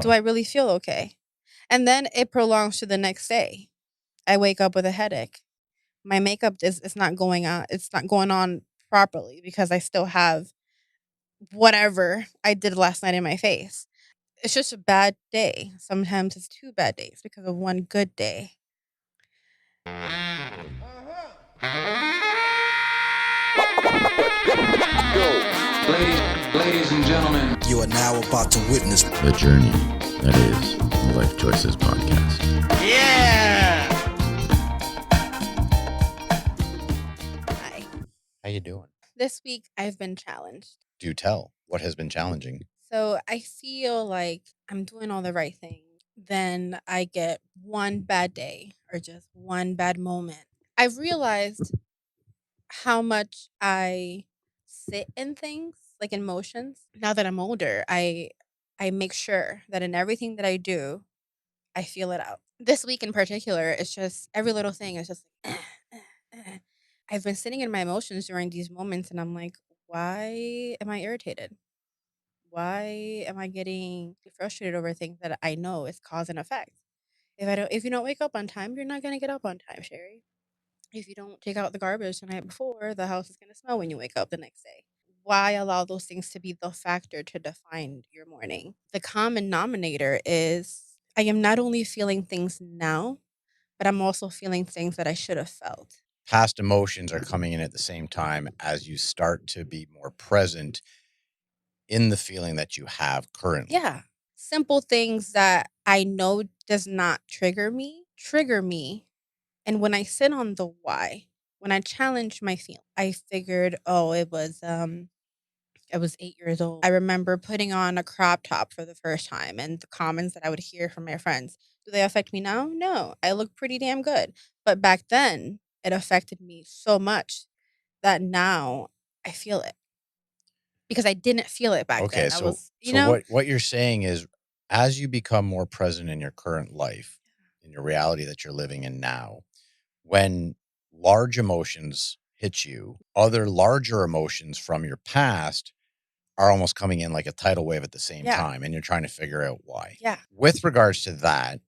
Do I really feel okay? And then it prolongs to the next day. I wake up with a headache. My makeup is not going on. It's not going on properly because I still have whatever I did last night in my face. It's just a bad day. Sometimes it's 2 bad days because of one good day. Ladies and gentlemen, you are now about to witness the journey that is the Lyfe Choyces podcast. yeah! Hi. How you doing? This week I've been challenged. Do tell. What has been challenging? So I feel like I'm doing all the right things. Then I get one bad day or just one bad moment. I've realized how much I sit in things, like in emotions. Now that I'm older, I make sure that in everything that I do, I feel it out. This week in particular, it's just every little thing is just like, I've been sitting in my emotions during these moments and I'm like, why am I irritated? Why am I getting frustrated over things that I know is cause and effect? If you don't wake up on time, you're not gonna get up on time, Sherry. If you don't take out the garbage the night before, the house is gonna smell when you wake up the next day. Why allow those things to be the factor to define your morning? The common denominator is I am not only feeling things now, but I'm also feeling things that I should have felt. Past emotions are coming in at the same time as you start to be more present in the feeling that you have currently. Yeah. Simple things that I know does not trigger me. And when I sit on the why, when I challenge my feeling, I figured, I was 8 years old. I remember putting on a crop top for the first time and the comments that I would hear from my friends. Do they affect me now? No. I look pretty damn good. But back then, it affected me so much that now I feel it. Because I didn't feel it back then. Okay, so what you're saying is as you become more present in your current life, in your reality that you're living in now, when large emotions hit you, other larger emotions from your past are almost coming in like a tidal wave at the same time, and you're trying to figure out why. Yeah. With regards to that,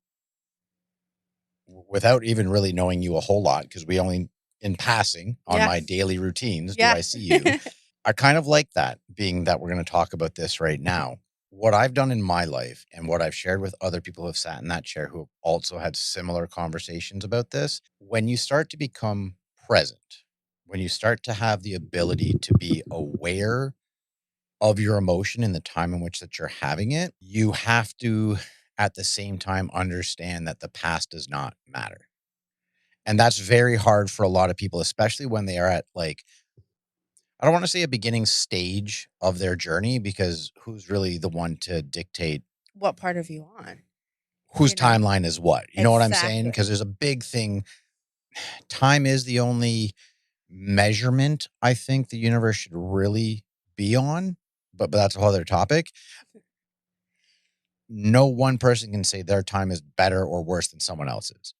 without even really knowing you a whole lot, because we only in passing on my daily routines do I see you. I kind of like that, being that we're going to talk about this right now. What I've done in my life and what I've shared with other people who have sat in that chair who have also had similar conversations about this, when you start to become present, when you start to have the ability to be aware of your emotion in the time in which that you're having it, you have to at the same time understand that the past does not matter. And that's very hard for a lot of people, especially when they are at like, I don't want to say a beginning stage of their journey, because who's really the one to dictate what part of you on? whose timeline is what? You know what I'm saying? Exactly. Because there's a big thing. Time is the only measurement I think the universe should really be on, but that's a whole other topic. No one person can say their time is better or worse than someone else's.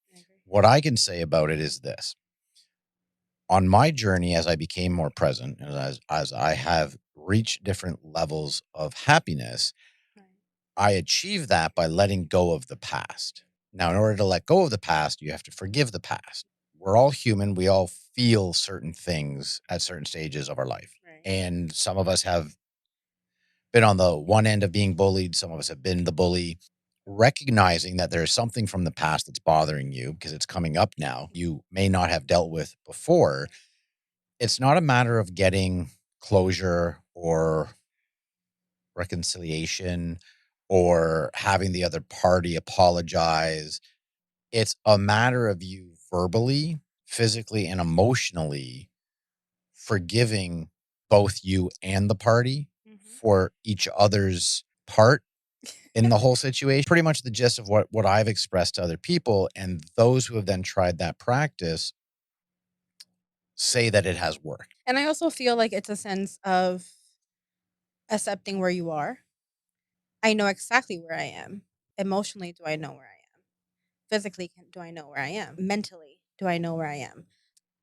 What I can say about it is this. On my journey, as I became more present, and as I have reached different levels of happiness, I achieved that by letting go of the past. Now, in order to let go of the past, you have to forgive the past. We're all human. We all feel certain things at certain stages of our life. Right. And some of us have been on the one end of being bullied. Some of us have been the bully. Recognizing that there's something from the past that's bothering you because it's coming up now, you may not have dealt with before. It's not a matter of getting closure or reconciliation or having the other party apologize. It's a matter of you verbally, physically, and emotionally forgiving both you and the party for each other's part in the whole situation. Pretty much the gist of what I've expressed to other people, and those who have then tried that practice say that it has worked. And I also feel like it's a sense of accepting where you are. I know exactly where I am. Emotionally, do I know where I am? Physically, do I know where I am? Mentally, do I know where I am?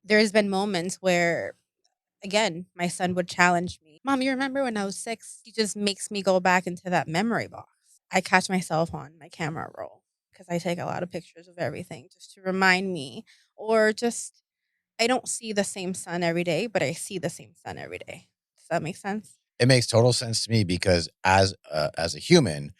There's been moments where, again, my son would challenge me. Mom, you remember when I was 6? He just makes me go back into that memory box. I catch myself on my camera roll because I take a lot of pictures of everything just to remind me, or just I don't see the same sun every day, but I see the same sun every day. Does that make sense? It makes total sense to me because as a human,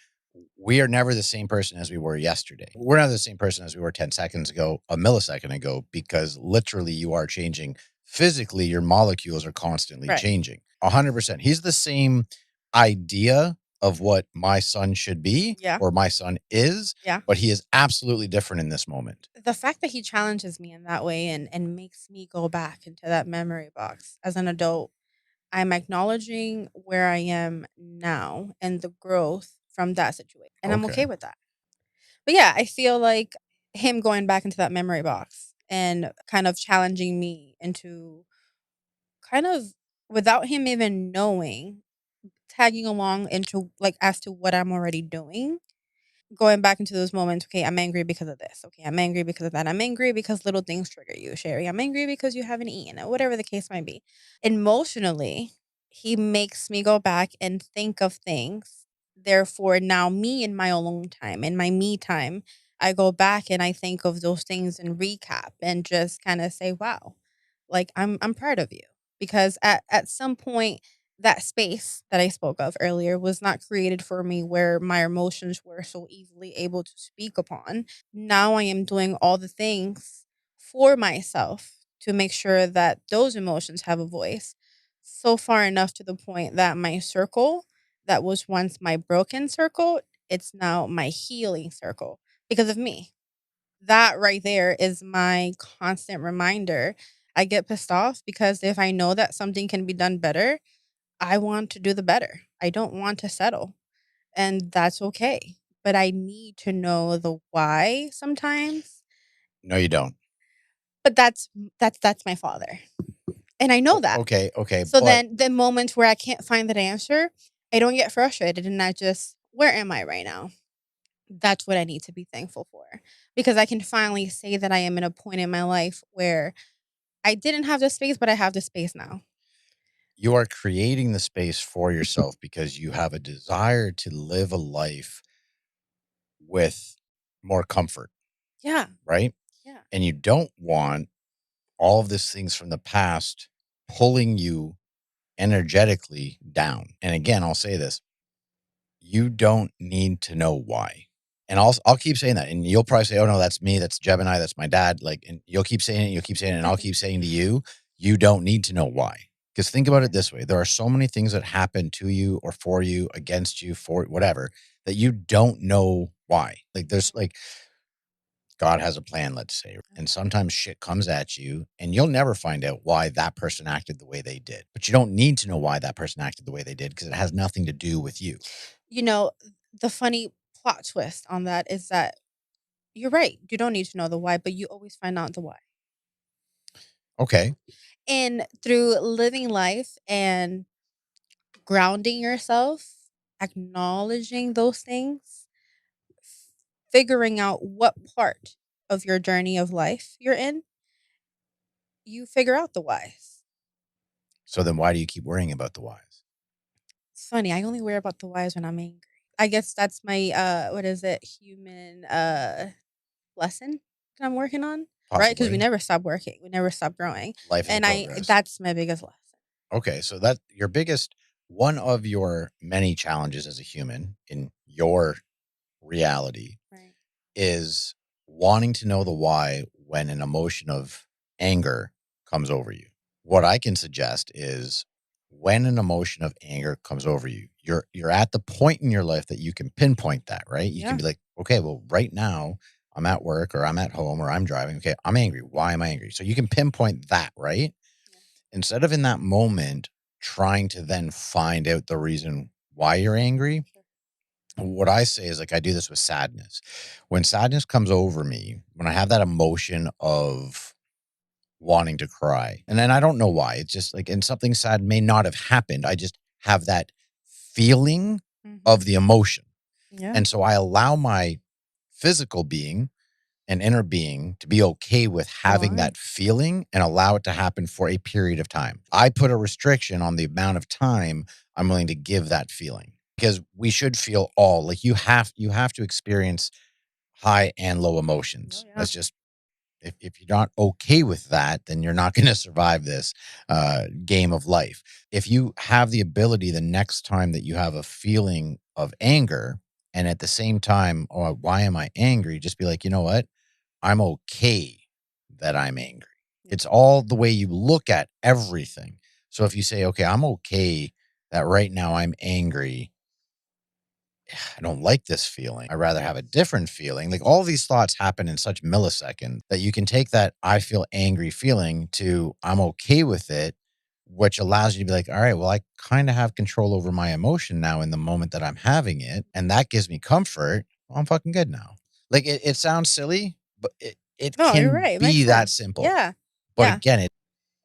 we are never the same person as we were yesterday. We're not the same person as we were 10 seconds ago, a millisecond ago, because literally you are changing. Physically, your molecules are constantly Right. changing. 100%. He's the same idea of what my son should be Yeah. or my son is, Yeah. but he is absolutely different in this moment. The fact that he challenges me in that way and makes me go back into that memory box as an adult, I'm acknowledging where I am now and the growth from that situation. And I'm okay with that. But yeah, I feel like him going back into that memory box and kind of challenging me into kind of, without him even knowing, tagging along into like as to what I'm already doing, going back into those moments. Okay, I'm angry because of this. Okay, I'm angry because of that. I'm angry because little things trigger you, Sherry. I'm angry because you haven't eaten, or whatever the case might be. Emotionally, he makes me go back and think of things. Therefore, now me in my alone time, in my me time, I go back and I think of those things and recap and just kind of say, wow, like I'm proud of you. Because at some point, that space that I spoke of earlier was not created for me where my emotions were so easily able to speak upon. Now I am doing all the things for myself to make sure that those emotions have a voice. So far enough to the point that my circle, that was once my broken circle, it's now my healing circle because of me. That right there is my constant reminder. I get pissed off because if I know that something can be done better, I want to do the better. I don't want to settle. And that's okay. But I need to know the why sometimes. No, you don't. But that's my father. And I know that. Okay. So But then the moments where I can't find that answer, I don't get frustrated and I just, where am I right now? That's what I need to be thankful for. Because I can finally say that I am in a point in my life where I didn't have the space, but I have the space now. you are creating the space for yourself because you have a desire to live a life with more comfort, Yeah. right? Yeah. And you don't want all of these things from the past pulling you energetically down. And again, I'll say this, you don't need to know why. And I'll keep saying that. And you'll probably say, oh no, that's me, that's Jeb and I, that's my dad. Like, and you'll keep saying it, and I'll keep saying to you, you don't need to know why. Because think about it this way. There are so many things that happen to you or for you, against you, for whatever, that you don't know why. Like there's like God has a plan, let's say. And sometimes shit comes at you and you'll never find out why that person acted the way they did. But you don't need to know why that person acted the way they did because it has nothing to do with you. You know, the funny plot twist on that is that you're right. You don't need to know the why, but you always find out the why. Okay. And through living life and grounding yourself, acknowledging those things, figuring out what part of your journey of life you're in, you figure out the whys. So then why do you keep worrying about the whys? It's funny, I only worry about the whys when I'm angry. I guess that's my what is it, human lesson that I'm working on, right? Because we Possibly. never stop working, we never stop growing, Life is and progress. that's my biggest lesson. Okay. So that your biggest, one of your many challenges as a human in your reality Right. is wanting to know the why when an emotion of anger comes over you. What I can suggest is when an emotion of anger comes over you, you're at the point in your life that you can pinpoint that, right? You can be like, okay, well, right now I'm at work or I'm at home or I'm driving. Okay, I'm angry. Why am I angry? So you can pinpoint that, right? Yeah. Instead of in that moment trying to then find out the reason why you're angry, what I say is like I do this with sadness. When sadness comes over me, when I have that emotion of wanting to cry, and then I don't know why, it's just like, and something sad may not have happened. I just have that feeling of the emotion. Yeah. And so I allow my physical being and inner being to be okay with having that feeling and allow it to happen for a period of time. I put a restriction on the amount of time I'm willing to give that feeling. because we should feel all, like you have to experience high and low emotions. Oh, yeah. That's just, if you're not okay with that, then you're not going to survive this game of life. If you have the ability the next time that you have a feeling of anger, and at the same time, oh, why am I angry? Just be like, you know what? I'm okay that I'm angry. It's all the way you look at everything. So if you say, okay, I'm okay that right now I'm angry, I don't like this feeling, I'd rather have a different feeling. Like, all these thoughts happen in such milliseconds that you can take that I feel angry feeling to I'm okay with it, which allows you to be like, all right, well, I kind of have control over my emotion now in the moment that I'm having it. And that gives me comfort. Well, I'm fucking good now. Like, it sounds silly, but it No, you're can right. It makes be that sense. simple. Yeah. But Yeah. again,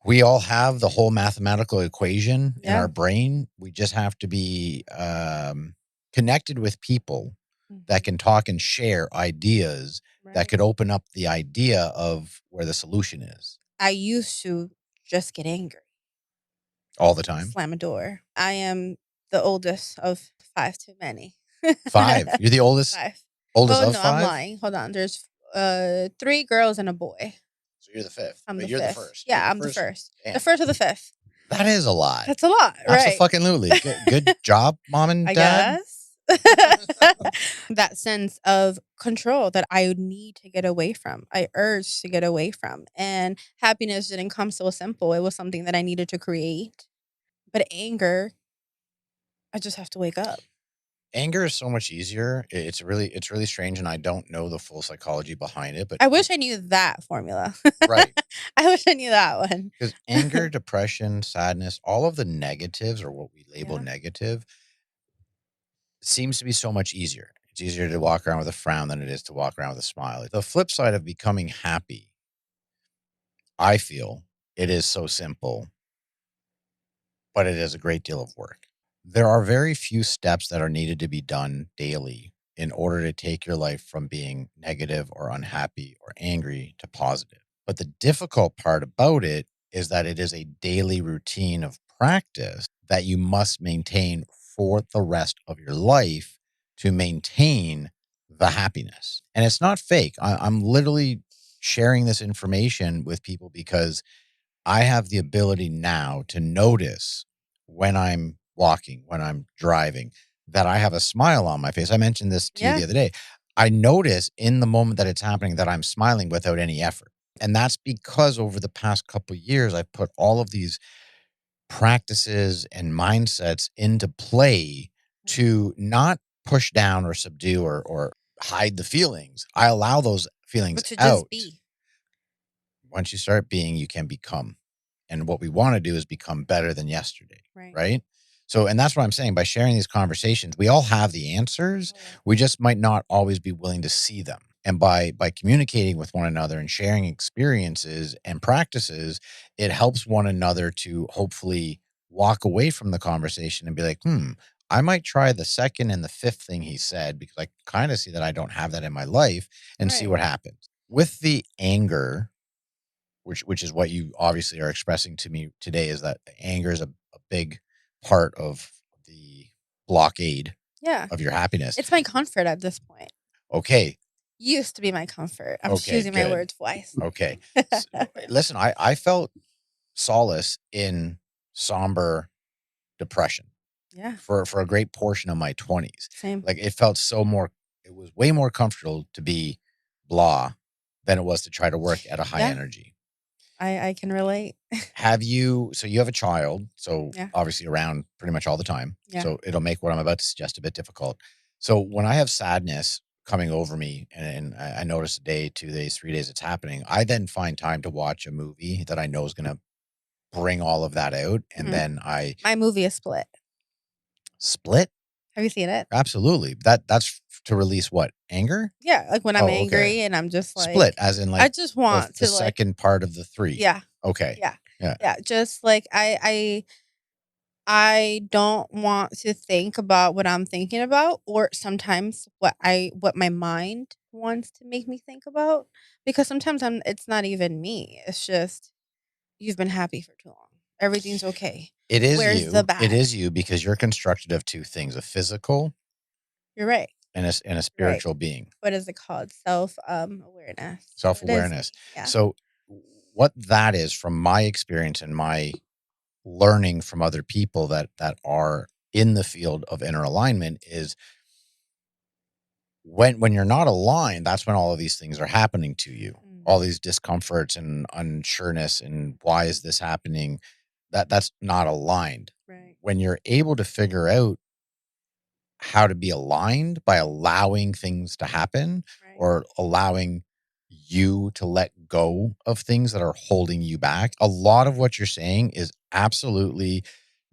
we all have the whole mathematical equation in Yeah. our brain. We just have to be connected with people that can talk and share ideas that could open up the idea of where the solution is. I used to just get angry. All the time. Slam a door. I am the oldest of 5 too many. 5. You're the oldest? 5. Oldest Oh, of no, I'm 5? lying. Hold on. There's 3 girls and a boy. So you're the 5th. I'm But the you're the 5th. first. Yeah, You're the I'm the first. 1st. Damn. The 1st of the 5th. That is a lot. That's a lot, right? Absolutely. Good job, mom and I dad. guess. That sense of control that I need to get away from. I urge to get away from. And happiness didn't come so simple. It was something that I needed to create. But anger, I just have to wake up. Anger is so much easier. It's really strange, and I don't know the full psychology behind it. But I wish I knew that formula. Right. I wish I knew that one. Because anger, depression, sadness, all of the negatives, or what we label negative, seems to be so much easier. It's easier to walk around with a frown than it is to walk around with a smile. The flip side of becoming happy, I feel it is so simple, but it is a great deal of work. There are very few steps that are needed to be done daily in order to take your life from being negative or unhappy or angry to positive. But the difficult part about it is that it is a daily routine of practice that you must maintain for the rest of your life to maintain the happiness. And it's not fake. I'm literally sharing this information with people because I have the ability now to notice when I'm walking, when I'm driving, that I have a smile on my face. I mentioned this to you the other day. I notice in the moment that it's happening that I'm smiling without any effort. And that's because over the past couple of years, I've put all of these practices and mindsets into play to not push down or subdue or hide the feelings. I allow those feelings But to out. just be. Once you start being, you can become. And what we want to do is become better than yesterday. Right. So, and that's what I'm saying. By sharing these conversations, we all have the answers. We just might not always be willing to see them. And by communicating with one another and sharing experiences and practices, it helps one another to hopefully walk away from the conversation and be like, I might try the second and the fifth thing he said, because I kind of see that I don't have that in my life, and see what happens. With the anger, which is what you obviously are expressing to me today, is that anger is a big part of the blockade of your happiness. It's my comfort at this point. Okay. Used to be my comfort. I'm choosing my words wise. Okay. Listen, I felt solace in somber depression. Yeah. For a great portion of my 20s. Same. Like, it was way more comfortable to be blah than it was to try to work at a high energy. I can relate. So you have a child, so obviously around pretty much all the time. So it'll make what I'm about to suggest a bit difficult. So when I have sadness coming over me and I notice a day, 2 days, 3 days it's happening, I then find time to watch a movie that I know is going to bring all of that out. And then my movie is Split. Split? Have you seen it? Absolutely. That's to release what? Anger? Yeah, like when I'm angry and I'm just like Split, as in like I just want the to like second part of the 3. Yeah. Okay. Yeah. Yeah. Yeah. Just like I don't want to think about what I'm thinking about, or sometimes what my mind wants to make me think about, because sometimes it's not even me. It's just you've been happy for too long. Everything's okay. It is Where's you. the bad? It is you because you're constructed of two things: a physical You're right. and a spiritual being. What is it called? Awareness. Self-awareness. Yeah. So what that is, from my experience and my learning from other people that are in the field of inner alignment, is when you're not aligned, that's when all of these things are happening to you. All these discomforts and unsureness, and why is this happening? That's not aligned. Right. When you're able to figure out how to be aligned by allowing things to happen, Right. or allowing you to let go of things that are holding you back, a lot of what you're saying is absolutely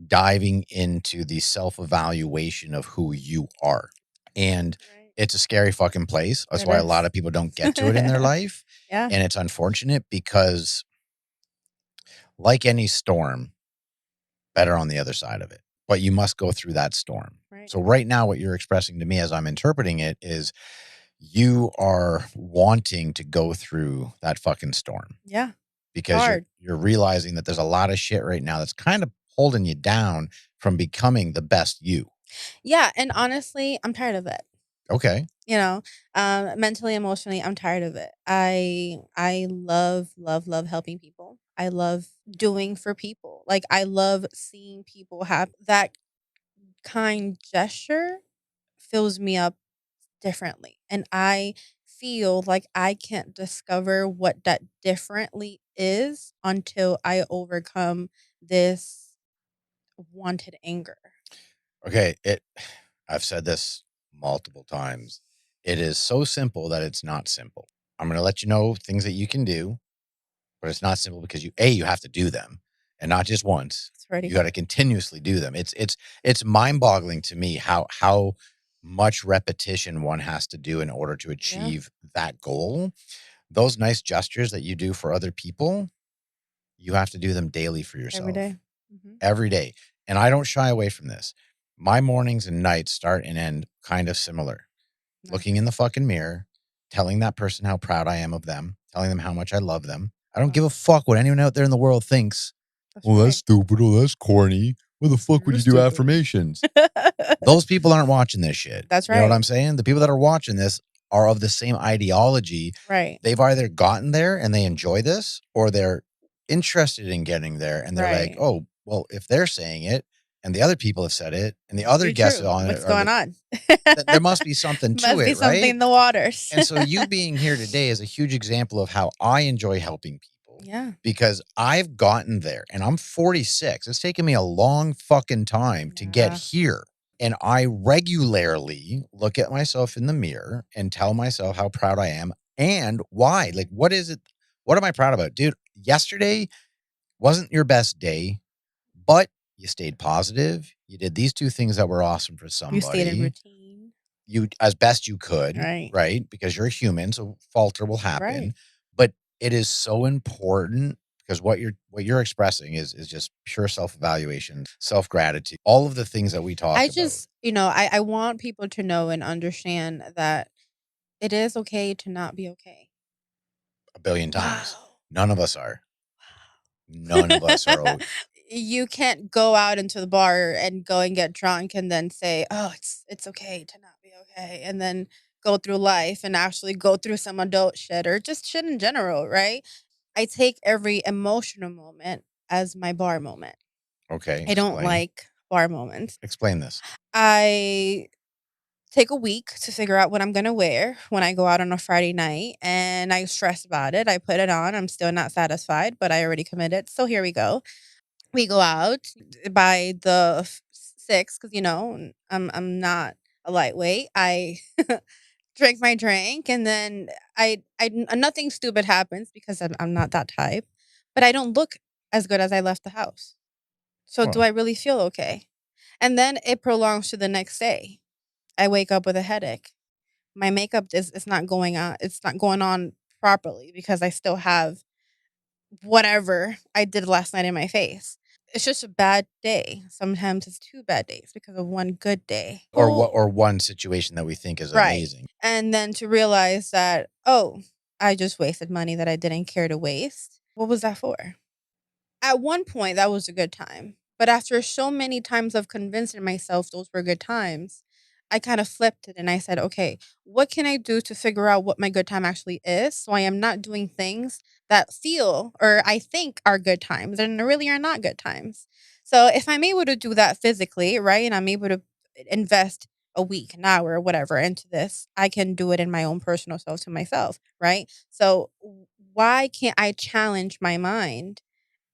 diving into the self-evaluation of who you are. And it's a scary fucking place. That's why a lot of people don't get to it in their life. Yeah. And it's unfortunate because, like any storm, better on the other side of it. But you must go through that storm. Right. So right now, what you're expressing to me as I'm interpreting it is you are wanting to go through that fucking storm. Yeah. Because you're realizing that there's a lot of shit right now that's kind of holding you down from becoming the best you. Yeah. And honestly, I'm tired of it. Okay. You know, mentally, emotionally, I'm tired of it. I love, love, love helping people. I love doing for people. Like, I love seeing people have that kind gesture fills me up differently. And I feel like I can't discover what that differently is until I overcome this wanted anger. Okay. I've said this multiple times. It is so simple that it's not simple. I'm going to let you know things that you can do, but it's not simple because you have to do them, and not just once. You got to continuously do them. It's mind-boggling to me how much repetition one has to do in order to achieve that goal. Those nice gestures that you do for other people, you have to do them daily for yourself. Every day. Every day. And I don't shy away from this. My mornings and nights start and end kind of similar. Looking in the fucking mirror, telling that person how proud I am of them, telling them how much I love them. I don't give a fuck what anyone out there in the world thinks. That's stupid. Oh, that's corny. Why the fuck would you do affirmations? Those people aren't watching this shit. That's right. You know what I'm saying? The people that are watching this are of the same ideology. Right. They've either gotten there and they enjoy this, or they're interested in getting there and they're like, oh, well, if they're saying it and the other people have said it and the other guests on it, what's going on? There must be something to Must it, be something right? in the waters. And so you being here today is a huge example of how I enjoy helping people. Yeah. Because I've gotten there and I'm 46. It's taken me a long fucking time to get here. And I regularly look at myself in the mirror and tell myself how proud I am and why. Like, what is it? What am I proud about? Dude, yesterday wasn't your best day, but you stayed positive. You did these two things that were awesome for somebody. You stayed in routine. You, as best you could, Right? Because you're a human, so falter will happen. Right. But it is so important because what you're expressing is just pure self-evaluation, self-gratitude, all of the things that we talk about. I want people to know and understand that it is okay to not be okay. 1,000,000,000 times. None of us are. None of us are. You can't go out into the bar and go and get drunk and then say, oh, it's okay to not be okay. And then go through life and actually go through some adult shit or just shit in general, right? I take every emotional moment as my bar moment. Okay. I don't like bar moments. Explain this. I take a week to figure out what I'm going to wear when I go out on a Friday night, and I stress about it. I put it on. I'm still not satisfied, but I already committed. So here we go. We go out by the 6th because I'm not a lightweight. I drink my drink, and then I nothing stupid happens because I'm not that type, but I don't look as good as I left the house. So do I really feel okay? And then it prolongs to the next day. I wake up with a headache. My makeup is not going on. It's not going on properly because I still have whatever I did last night in my face. It's just a bad day. Sometimes it's 2 bad days because of one good day. Or one situation that we think is amazing. And then to realize that, oh, I just wasted money that I didn't care to waste. What was that for? At one point, that was a good time. But after so many times of convincing myself those were good times, I kind of flipped it and I said, okay, what can I do to figure out what my good time actually is? So I am not doing things that feel or I think are good times and really are not good times. So if I'm able to do that physically, right, and I'm able to invest a week, an hour, whatever into this, I can do it in my own personal self to myself, right? So why can't I challenge my mind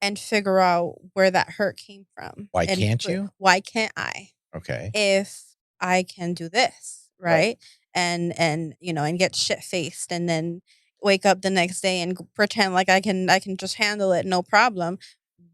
and figure out where that hurt came from? Why And can't you? why can't I? Okay. If I can do this, Right. right? And and get shit faced and then wake up the next day and pretend like I can just handle it, no problem.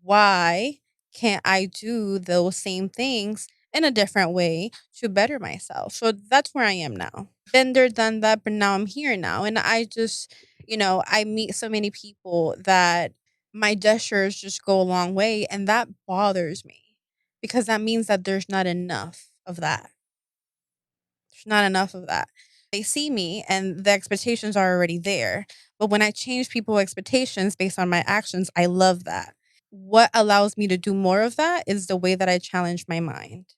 Why can't I do those same things in a different way to better myself? So that's where I am now. Been there, done that, but now I'm here now. And I just, I meet so many people that my gestures just go a long way. And that bothers me because that means that there's not enough of that. There's not enough of that. They see me and the expectations are already there. But when I change people's expectations based on my actions, I love that. What allows me to do more of that is the way that I challenge my mind,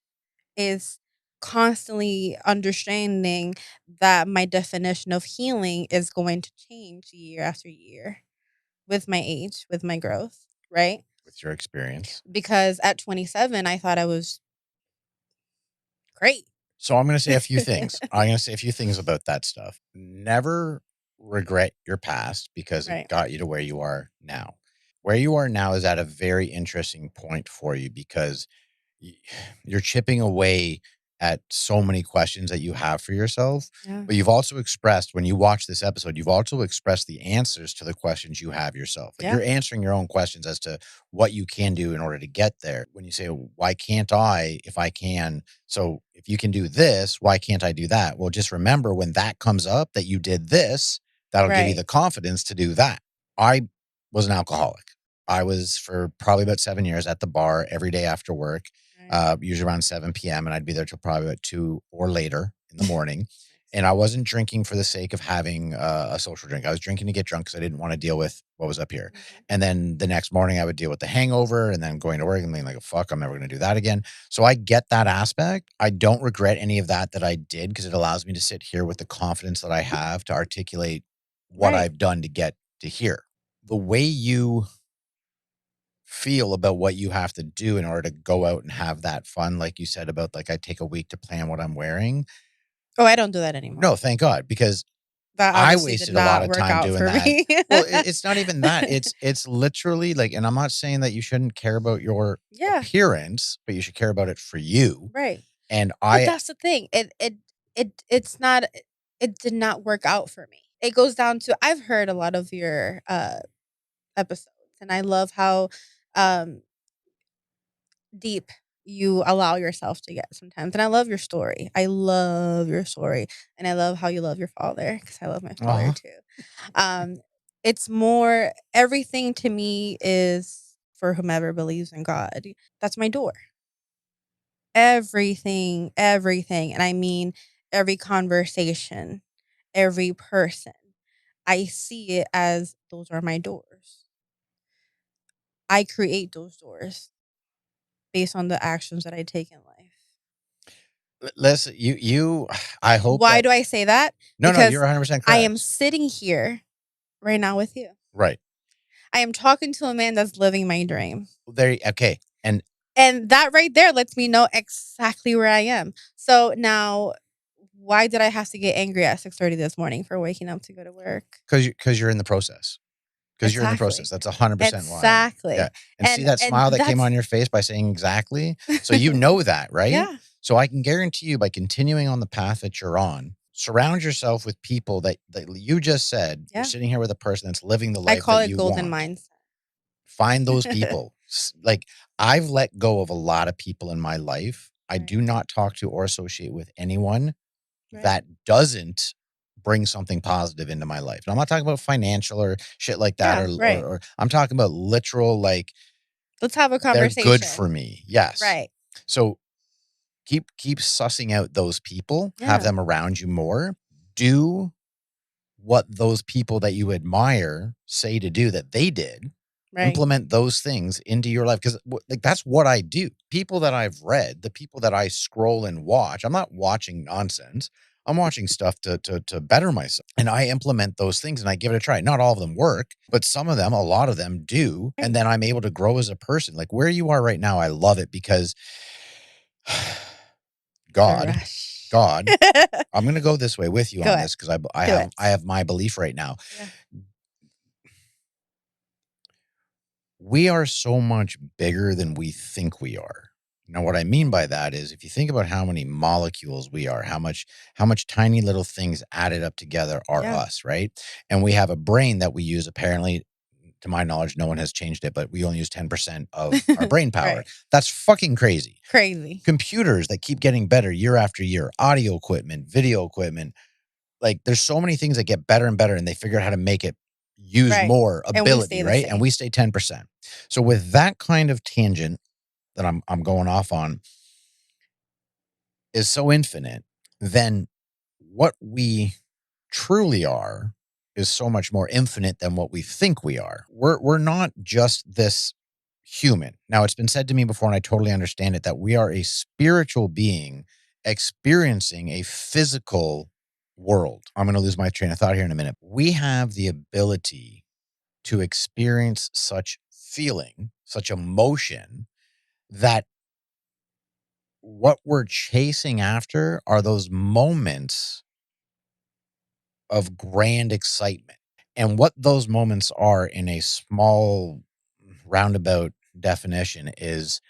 is constantly understanding that my definition of healing is going to change year after year with my age, with my growth, right? With your experience. Because at 27, I thought I was great. So I'm going to say a few things. I'm going to say a few things about that stuff. Never regret your past because Right. it got you to where you are now. Where you are now is at a very interesting point for you because you're chipping away at so many questions that you have for yourself. Yeah. But you've also expressed, when you watch this episode, you've also expressed the answers to the questions you have yourself. Like, Yeah. you're answering your own questions as to what you can do in order to get there. When you say, why can't I if I can? So if you can do this, why can't I do that? Well, just remember when that comes up that you did this, that'll give you Right. the confidence to do that. I was an alcoholic. I was for probably about 7 years at the bar every day after work. Usually around 7 p.m. and I'd be there till probably about 2 or later in the morning. And I wasn't drinking for the sake of having a social drink. I was drinking to get drunk because I didn't want to deal with what was up here. And then the next morning I would deal with the hangover and then going to work and being like, fuck, I'm never going to do that again. So I get that aspect. I don't regret any of that I did because it allows me to sit here with the confidence that I have to articulate what Right. I've done to get to here. The way you feel about what you have to do in order to go out and have that fun, like you said about like I take a week to plan what I'm wearing. Oh, I don't do that anymore. No, thank God, because That I obviously did wasted a lot not of work time out doing for that. me. Well, it's not even that. It's literally like, and I'm not saying that you shouldn't care about your Yeah. appearance, but you should care about it for you. Right. And But that's the thing. It's not. It did not work out for me. It goes down to, I've heard a lot of your episodes, and I love how deep you allow yourself to get sometimes. And I love your story. I love your story, and I love how you love your father because I love my father too. It's more, everything to me is for whomever believes in God. That's my door. Everything, everything. And I mean every conversation, every person. I see it as those are my doors. I create those doors based on the actions that I take in life. listen, I hope Why that, do I say that? no, Because you're 100% correct. I am sitting here right now with you. Right. I am talking to a man that's living my dream. Okay. And that right there lets me know exactly where I am. So now, why did I have to get angry at 6:30 this morning for waking up to go to work? Because you're in the process. Because you're in the process. That's 100% why. Exactly. Yeah. And see that smile that came on your face by saying exactly? So you know that, right? Yeah. So I can guarantee you, by continuing on the path that you're on, surround yourself with people that you just said, you're sitting here with a person that's living the life I call that it you golden want. mindset. Find those people. Like, I've let go of a lot of people in my life. I do not talk to or associate with anyone that doesn't bring something positive into my life. And I'm not talking about financial or shit like that, or I'm talking about literal, like, let's have a conversation. They're good for me. Yes. Right. So keep sussing out those people, have them around you more. Do what those people that you admire say to do that they did. Implement those things into your life, because like that's what I do. People that I've read, the people that I scroll and watch, I'm not watching nonsense. I'm watching stuff to better myself, and I implement those things and I give it a try. Not all of them work, but some of them, a lot of them do, and then I'm able to grow as a person. Like where you are right now, I love it because God, I'm going to go this way with you on this because I have my belief right now. Yeah. We are so much bigger than we think we are. Now, what I mean by that is if you think about how many molecules we are, how much tiny little things added up together are us, right? And we have a brain that we use. Apparently, to my knowledge, no one has changed it, but we only use 10% of our brain power. That's fucking crazy. Computers that keep getting better year after year, audio equipment, video equipment. Like there's so many things that get better and better, and they figure out how to make it use more ability, right? And we stay 10%. So with that kind of tangent that I'm going off on is so infinite, then what we truly are is so much more infinite than what we think we are. We're not just this human. Now, it's been said to me before, and I totally understand it, that we are a spiritual being experiencing a physical world. I'm going to lose my train of thought here in a minute. We have the ability to experience such feeling, such emotion, that what we're chasing after are those moments of grand excitement. And what those moments are in a small roundabout definition is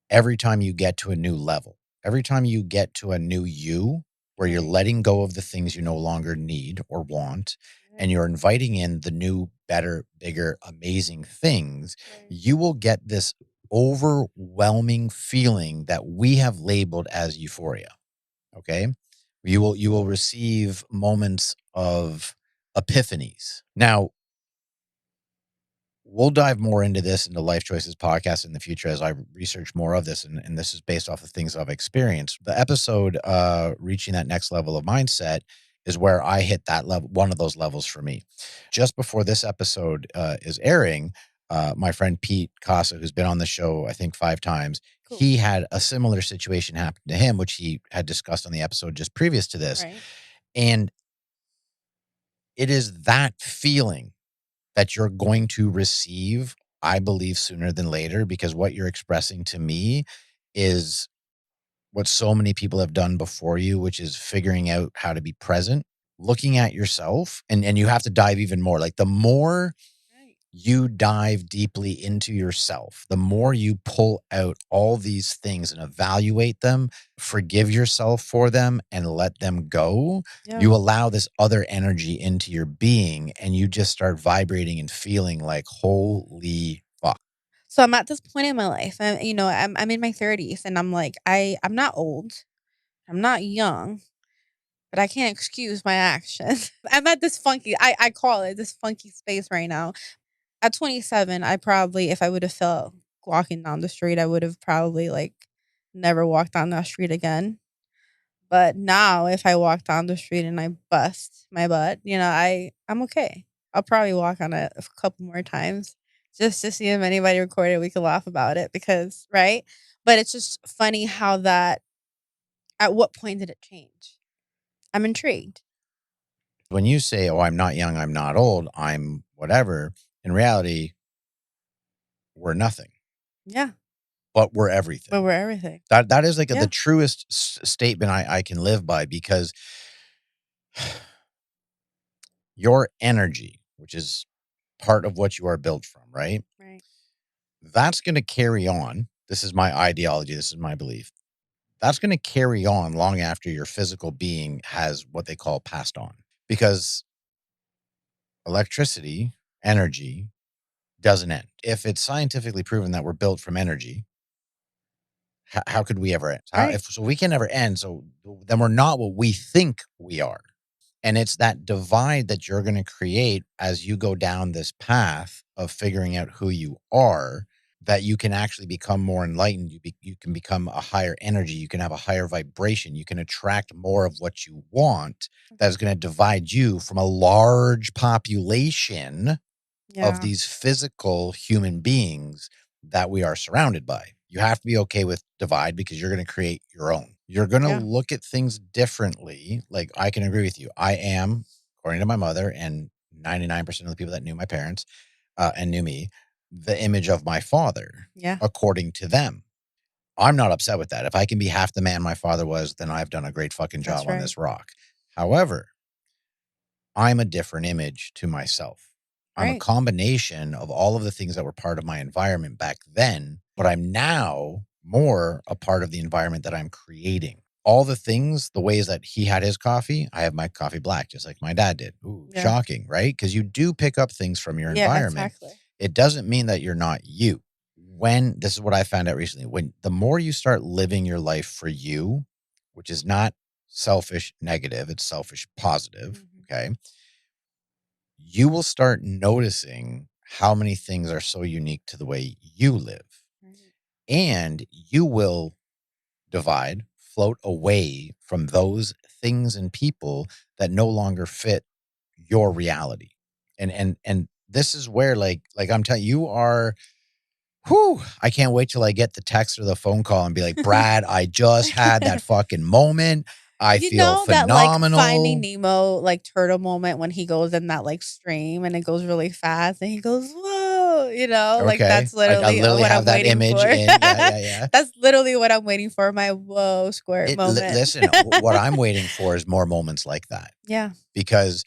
every time you get to a new level, every time you get to a new you, where you're letting go of the things you no longer need or want, and you're inviting in the new, better, bigger, amazing things, you will get this overwhelming feeling that we have labeled as euphoria. Okay. You will receive moments of epiphanies. Now, we'll dive more into this in the Lyfe Choyces podcast in the future as I research more of this. And this is based off of things I've experienced. The episode, reaching that next level of mindset, is where I hit that level, one of those levels for me. Just before this episode is airing, my friend 𝐃𝐨𝐧'𝐭, who's been on the show, I think 5 times, he had a similar situation happen to him, which he had discussed on the episode just previous to this. And it is that feeling that you're going to receive, I believe, sooner than later, because what you're expressing to me is what so many people have done before you, which is figuring out how to be present, looking at yourself, and you have to dive even more. Like the more you dive deeply into yourself, the more you pull out all these things and evaluate them, forgive yourself for them, and let them go, you allow this other energy into your being, and you just start vibrating and feeling like, holy fuck. So I'm at this point in my life, I'm in my 30s, and I'm like, I'm not old, I'm not young, but I can't excuse my actions. I'm at this funky, I call it this funky space right now. At 27, I probably, if I would have felt walking down the street, I would have probably like never walked down that street again. But now, if I walk down the street and I bust my butt, I'm okay. I'll probably walk on it a couple more times just to see if anybody recorded. We could laugh about it because, right? But it's just funny how that, at what point did it change? I'm intrigued. When you say, oh, I'm not young, I'm not old, I'm whatever, in reality, we're nothing. Yeah. But we're everything. That is like the truest statement I can live by, because your energy, which is part of what you are built from, right? That's going to carry on. This is my ideology. This is my belief. That's going to carry on long after your physical being has what they call passed on, because electricity, energy, doesn't end. If it's scientifically proven that we're built from energy, how could we ever end? So we can never end. So then we're not what we think we are. And it's that divide that you're going to create as you go down this path of figuring out who you are, that you can actually become more enlightened. You can become a higher energy. You can have a higher vibration. You can attract more of what you want. That is going to divide you from a large population of these physical human beings that we are surrounded by. You have to be okay with divide because you're going to create your own. You're going to look at things differently. Like, I can agree with you. I am, according to my mother and 99% of the people that knew my parents and knew me, the image of my father, according to them. I'm not upset with that. If I can be half the man my father was, then I've done a great fucking job on this rock. However, I'm a different image to myself. I'm a combination of all of the things that were part of my environment back then, but I'm now more a part of the environment that I'm creating. All the things, the ways that he had his coffee, I have my coffee black, just like my dad did. Ooh, shocking, right? Because you do pick up things from your environment. Exactly. It doesn't mean that you're not you. When, this is what I found out recently, when the more you start living your life for you, which is not selfish negative, it's selfish positive, okay? You will start noticing how many things are so unique to the way you live. And you will divide, float away from those things and people that no longer fit your reality. And this is where like I'm telling you, you are, I can't wait till I get the text or the phone call and be like, Brad, I just had that fucking moment. I feel phenomenal. That like Finding Nemo like turtle moment when he goes in that like stream and it goes really fast and he goes, whoa, you know, like that's literally what I'm waiting for. That's literally what I'm waiting for, my whoa squirt moment. Listen, what I'm waiting for is more moments like that. Yeah. Because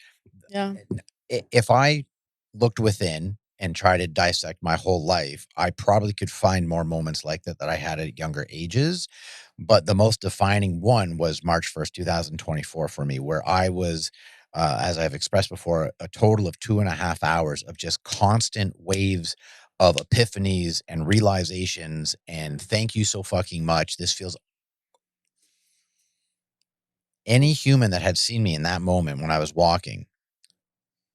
if I looked within and try to dissect my whole life, I probably could find more moments like that I had at younger ages. But the most defining one was March 1st, 2024 for me, where I was, as I've expressed before, a total of 2.5 hours of just constant waves of epiphanies and realizations. And thank you so fucking much. This feels... Any human that had seen me in that moment when I was walking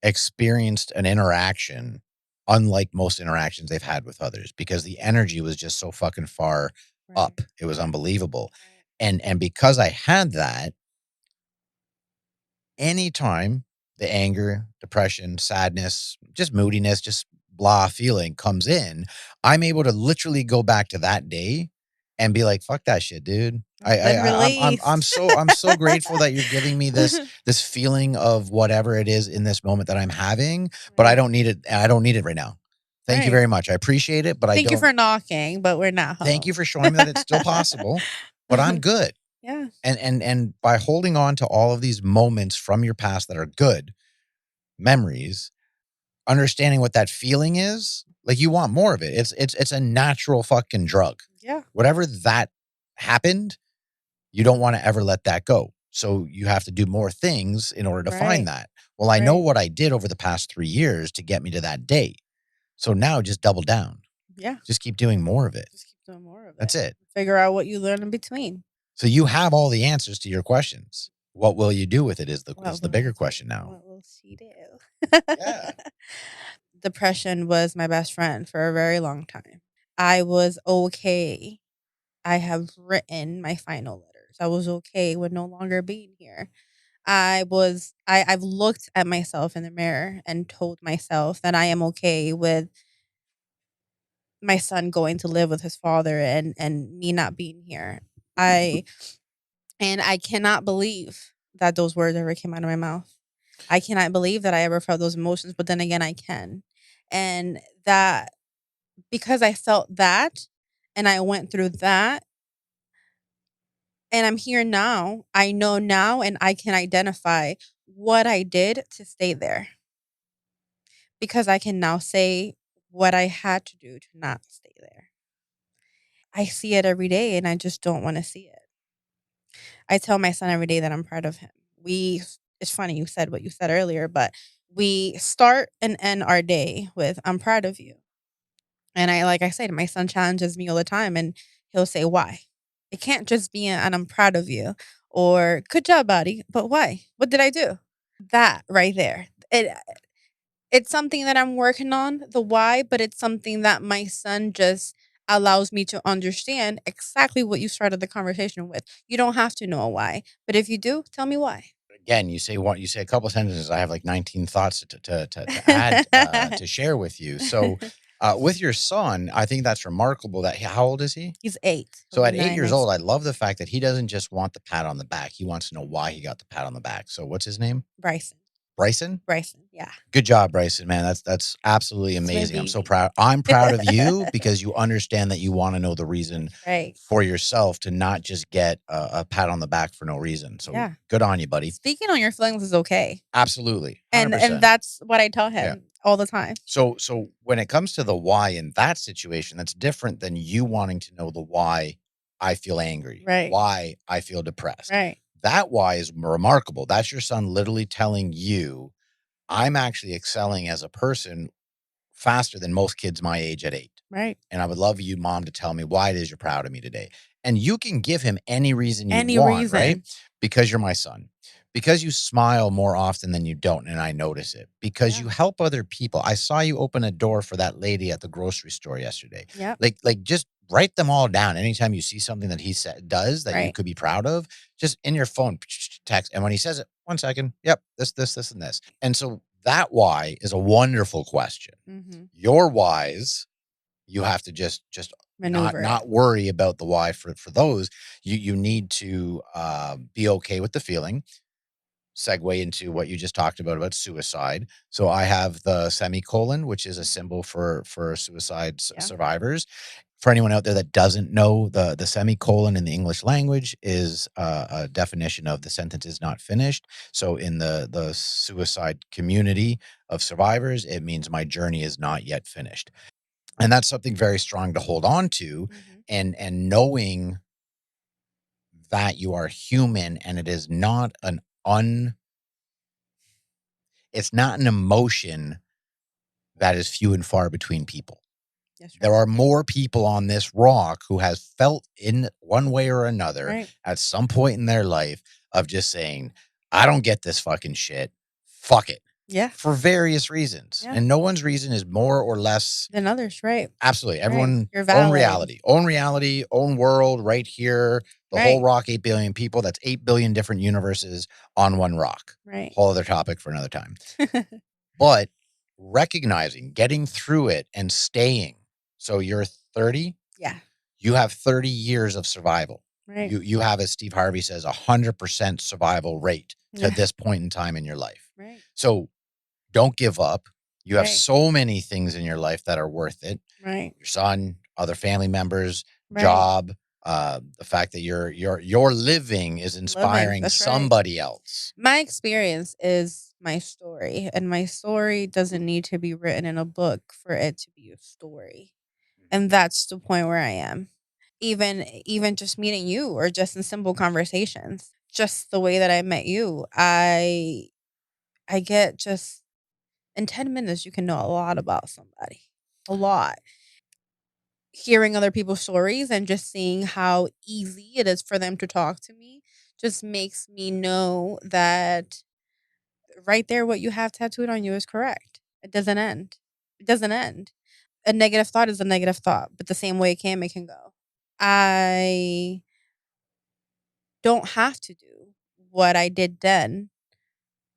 experienced an interaction unlike most interactions they've had with others, because the energy was just so fucking far up. It was unbelievable. And because I had that, anytime the anger, depression, sadness, just moodiness, just blah feeling comes in, I'm able to literally go back to that day and be like, fuck that shit, dude. I'm so grateful that you're giving me this feeling of whatever it is in this moment that I'm having, but I don't need it. I don't need it right now. Thank you very much. I appreciate it, but I don't. Thank you for knocking, but we're not home. Thank you for showing me that it's still possible, but I'm good. Yeah. And by holding on to all of these moments from your past that are good memories, understanding what that feeling is, like, you want more of it. It's a natural fucking drug. Yeah. Whatever that happened, you don't want to ever let that go. So you have to do more things in order to find that. Well, I know what I did over the past 3 years to get me to that day. So now just double down. Yeah. Just keep doing more of it. Just keep doing more of it. That's it. Figure out what you learn in between. So you have all the answers to your questions. What will you do with it is the bigger question now. What will she do? Yeah. Depression was my best friend for a very long time. I was okay. I have written my final letters. I was okay with no longer being here. I've looked at myself in the mirror and told myself that I am okay with my son going to live with his father and me not being here. I cannot believe that those words ever came out of my mouth. I cannot believe that I ever felt those emotions, but then again, I can. And that, because I felt that and I went through that and I'm here now, I know now and I can identify what I did to stay there. Because I can now say what I had to do to not stay there. I see it every day and I just don't want to see it. I tell my son every day that I'm proud of him. It's funny you said what you said earlier, but we start and end our day with, I'm proud of you. And like I said, my son challenges me all the time and he'll say, why? It can't just be an I'm proud of you or good job, buddy. But why? What did I do? That right there. It's something that I'm working on, the why, but it's something that my son just allows me to understand exactly what you started the conversation with. You don't have to know why, but if you do, tell me why. again, you say a couple of sentences. I have like 19 thoughts to add to share with you. So, with your son, I think that's remarkable. How old is he? He's 8. So He'll at be 8 9 years next old, I week. love the fact that he doesn't just want the pat on the back. He wants to know why he got the pat on the back. So what's his name? Bryson. Bryson? Bryson, yeah. Good job, Bryson, man. That's absolutely He's my amazing. I'm so baby. proud. I'm proud of you because you understand that you want to know the reason Right. for yourself to not just get a pat on the back for no reason. So Yeah. good on you, buddy. Speaking on your feelings is okay. Absolutely. 100%. And that's what I tell him all the time. So when it comes to the why in that situation, that's different than you wanting to know the why I feel angry, Right. why I feel depressed. Right. That why is remarkable. That's your son literally telling you, I'm actually excelling as a person faster than most kids my age at 8. Right. And I would love you, Mom, to tell me why it is you're proud of me today. And you can give him any reason you want, right? Because you're my son. Because you smile more often than you don't, and I notice it. Because you help other people. I saw you open a door for that lady at the grocery store yesterday. Yep. Like just write them all down. Anytime you see something that he does that you could be proud of, just in your phone, text. And when he says it, 1 second, yep, this, and this. And so that why is a wonderful question. Mm-hmm. Your whys, you have to just not worry about the why for those. You need to be okay with the feeling. Segue into what you just talked about suicide. So I have the semicolon, which is a symbol for suicide survivors. For anyone out there that doesn't know, the semicolon in the English language is a definition of the sentence is not finished. So in the suicide community of survivors, it means my journey is not yet finished. And that's something very strong to hold on to. Mm-hmm. And knowing that you are human and it is not it's not an emotion that is few and far between people. Right. There are more people on this rock who has felt in one way or another at some point in their life of just saying, I don't get this fucking shit. Fuck it. Yeah. For various reasons. Yeah. And no one's reason is more or less than others, right? Absolutely. Everyone own reality, own world right here. The whole rock, 8 billion people. That's 8 billion different universes on one rock. Right. Whole other topic for another time. But recognizing, getting through it and staying. So you're 30. Yeah. You have 30 years of survival. Right. You have, as Steve Harvey says, 100% survival rate to this point in time in your life. Right. So don't give up. You have so many things in your life that are worth it. Right. Your son, other family members, job, the fact that your living is inspiring somebody else. My experience is my story, and my story doesn't need to be written in a book for it to be a story. And that's the point where I am. Even just meeting you or just in simple conversations, just the way that I met you, I get just in 10 minutes, you can know a lot about somebody. A lot. Hearing other people's stories and just seeing how easy it is for them to talk to me just makes me know that right there, what you have tattooed on you is correct. It doesn't end. It doesn't end. A negative thought is a negative thought, but the same way it can go. I don't have to do what I did then,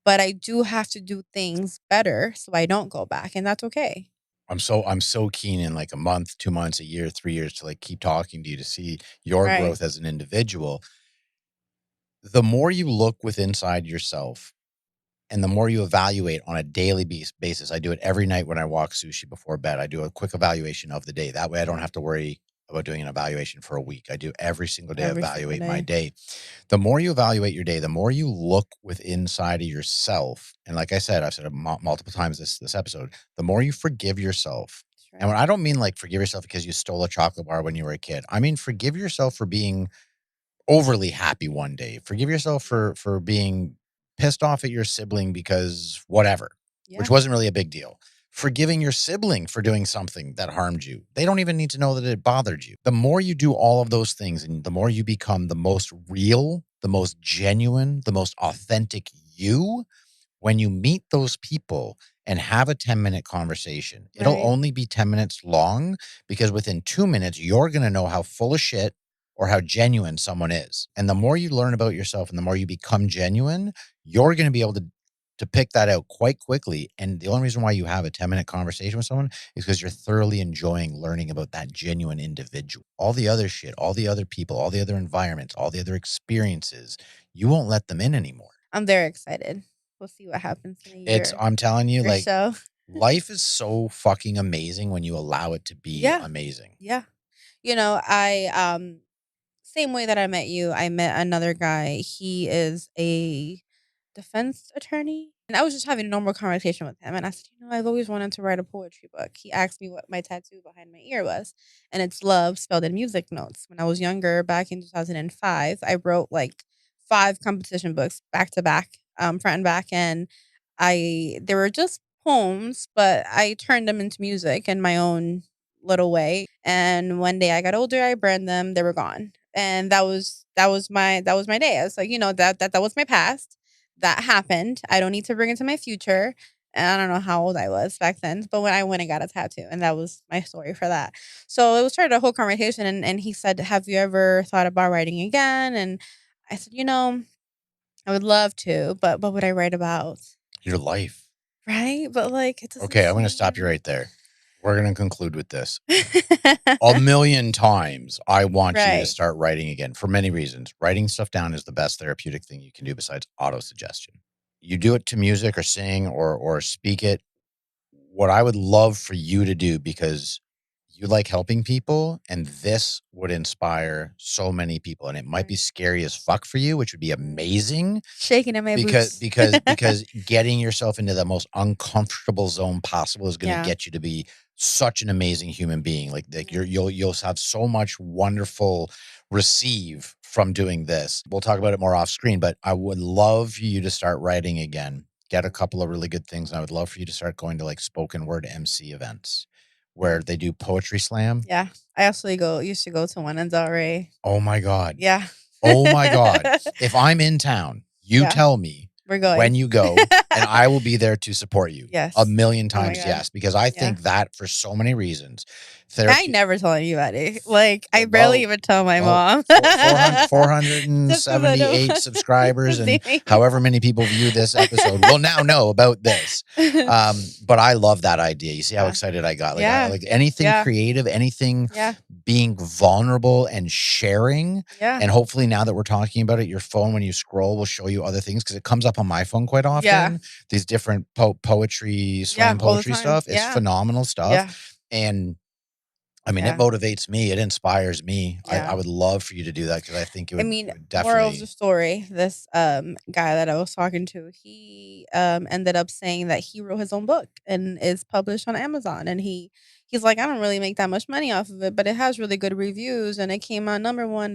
but I do have to do things better so I don't go back, and that's okay. I'm so keen in like a month, 2 months, a year, 3 years to like keep talking to you to see your growth as an individual. The more you look within inside yourself and the more you evaluate on a daily basis, I do it every night when I walk Sushi before bed. I do a quick evaluation of the day. That way I don't have to worry about doing an evaluation for a week. I do every single day, evaluate my day. The more you evaluate your day, the more you look within inside of yourself. And like I said, I've said it multiple times this episode, the more you forgive yourself. Right. And when I don't mean like forgive yourself because you stole a chocolate bar when you were a kid. I mean, forgive yourself for being overly happy one day. Forgive yourself for being pissed off at your sibling because whatever, which wasn't really a big deal. Forgiving your sibling for doing something that harmed you. They don't even need to know that it bothered you. The more you do all of those things and the more you become the most real, the most genuine, the most authentic you, when you meet those people and have a 10-minute conversation, it'll only be 10 minutes long because within 2 minutes, you're going to know how full of shit or how genuine someone is. And the more you learn about yourself and the more you become genuine, you're going to be able to pick that out quite quickly. And the only reason why you have a 10-minute conversation with someone is because you're thoroughly enjoying learning about that genuine individual. All the other shit, all the other people, all the other environments, all the other experiences, you won't let them in anymore. I'm very excited. We'll see what happens in a year. I'm telling you, like, so. life is so fucking amazing when you allow it to be amazing. Yeah. You know, same way that I met you, I met another guy. He is a defense attorney. And I was just having a normal conversation with him. And I said, I've always wanted to write a poetry book. He asked me what my tattoo behind my ear was. And it's love spelled in music notes. When I was younger, back in 2005, I wrote like 5 competition books back to back, front and back. And they were just poems, but I turned them into music in my own little way. And one day I got older, I burned them, they were gone. And that was my day. I was like, that was my past. That happened. I don't need to bring it to my future. And I don't know how old I was back then, but when I went and got a tattoo, and that was my story for that. So it was started a whole conversation, and he said, have you ever thought about writing again? And I said, I would love to, but what would I write about? Your life. Right? But like, it doesn't okay, I'm going to stop you right there. We're going to conclude with this. A million times, I want you to start writing again for many reasons. Writing stuff down is the best therapeutic thing you can do besides auto-suggestion. You do it to music or sing or speak it. What I would love for you to do, because you like helping people, and this would inspire so many people, and it might be scary as fuck for you, which would be amazing. Shaking in my boots. Because getting yourself into the most uncomfortable zone possible is going to get you to be such an amazing human being. Like you'll have so much wonderful receive from doing this. We'll talk about it more off screen, but I would love for you to start writing again. Get a couple of really good things. And I would love for you to start going to like spoken word MC events where they do poetry slam. Yeah. I actually used to go to one in Delray. Oh my God. Yeah. Oh my God. If I'm in town, you tell me we're going when you go, and I will be there to support you. Yes. A million times yes. Because I think that for so many reasons. I never tell anybody. Like, I barely even tell my mom. 478 subscribers and however many people view this episode will now know about this. But I love that idea. You see how excited I got? Like, like anything creative, anything being vulnerable and sharing. Yeah. And hopefully now that we're talking about it, your phone, when you scroll, will show you other things, because it comes up on my phone quite often. Yeah. These different poetry, slam poetry stuff. It's phenomenal stuff. Yeah. And I mean, it motivates me. It inspires me. Yeah. I would love for you to do that, because I think it would, definitely. Moral of the story, this guy that I was talking to, he ended up saying that he wrote his own book and is published on Amazon. And he's like, I don't really make that much money off of it, but it has really good reviews, and it came out number 1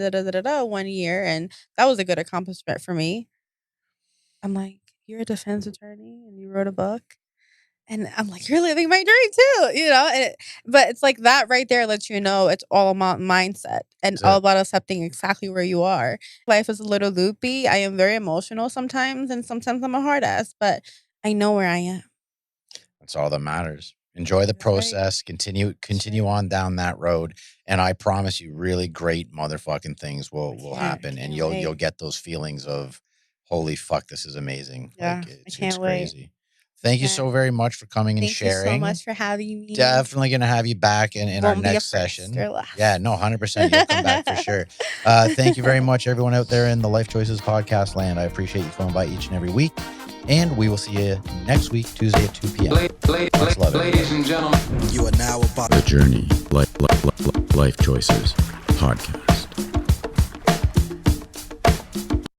one year, and that was a good accomplishment for me. I'm like, you're a defense attorney and you wrote a book? And I'm like, you're living my dream too, but it's like that right there lets you know it's all about mindset and all about accepting exactly where you are. Life is a little loopy. I am very emotional sometimes, and sometimes I'm a hard ass, but I know where I am. That's all that matters. Enjoy the process. Right. Continue on down that road, and I promise you, really great motherfucking things will happen, and you'll get those feelings of, holy fuck, this is amazing. Yeah, like, it's crazy. Thank you so very much for coming and sharing. Thank you so much for having me. Definitely going to have you back in our next session. Yeah, no, 100%. You'll come back for sure. Thank you very much, everyone out there in the Lyfe Choyces podcast land. I appreciate you coming by each and every week. And we will see you next week, Tuesday at 2 p.m. Ladies and gentlemen, you are now about The Journey, Lyfe Choyces podcast.